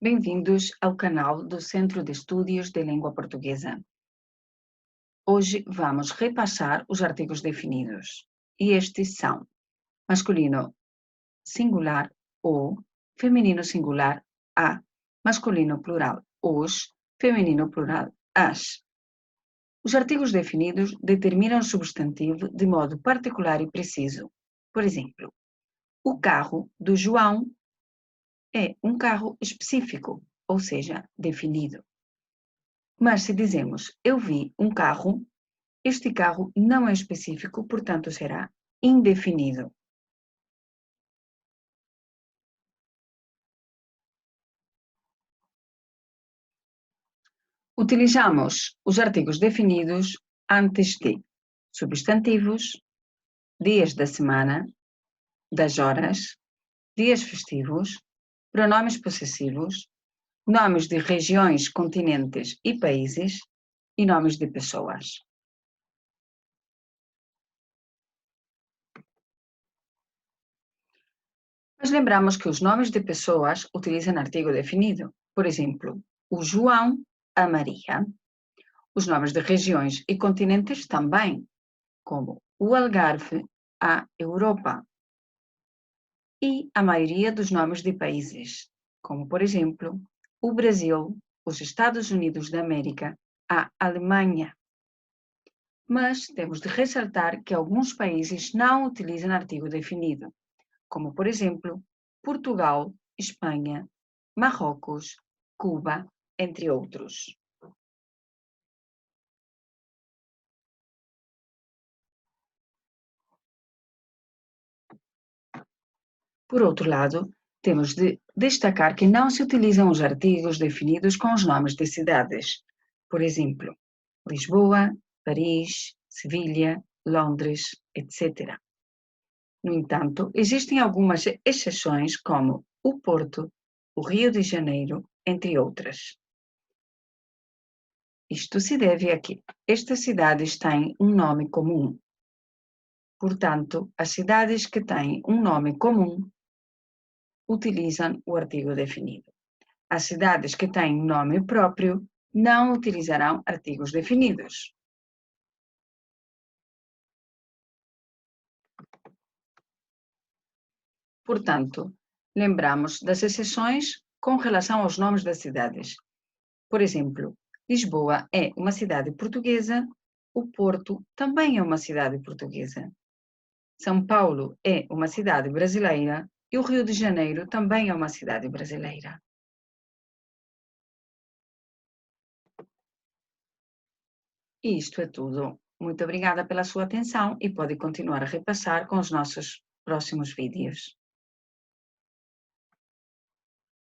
Bem-vindos ao canal do Centro de Estudos de Língua Portuguesa. Hoje vamos repassar os artigos definidos. E estes são masculino singular, o, feminino singular, a, masculino plural, os, feminino plural, as. Os artigos definidos determinam o substantivo de modo particular e preciso. Por exemplo, o carro do João é um carro específico, ou seja, definido. Mas se dizemos eu vi um carro, este carro não é específico, portanto será indefinido. Utilizamos os artigos definidos antes de substantivos, dias da semana, das horas, dias festivos, pronomes possessivos, nomes de regiões, continentes e países e nomes de pessoas. Mas lembramos que os nomes de pessoas utilizam artigo definido. Por exemplo, o João, a Maria. Os nomes de regiões e continentes também, como o Algarve, a Europa. E a maioria dos nomes de países, como, por exemplo, o Brasil, os Estados Unidos da América, a Alemanha. Mas temos de ressaltar que alguns países não utilizam artigo definido, como, por exemplo, Portugal, Espanha, Marrocos, Cuba, entre outros. Por outro lado, temos de destacar que não se utilizam os artigos definidos com os nomes de cidades. Por exemplo, Lisboa, Paris, Sevilha, Londres, etc. No entanto, existem algumas exceções, como o Porto, o Rio de Janeiro, entre outras. Isto se deve a que estas cidades têm um nome comum. Portanto, as cidades que têm um nome comum utilizam o artigo definido. As cidades que têm nome próprio não utilizarão artigos definidos. Portanto, lembramos das exceções com relação aos nomes das cidades. Por exemplo, Lisboa é uma cidade portuguesa, o Porto também é uma cidade portuguesa. São Paulo é uma cidade brasileira e o Rio de Janeiro também é uma cidade brasileira. E isto é tudo. Muito obrigada pela sua atenção e pode continuar a repassar com os nossos próximos vídeos.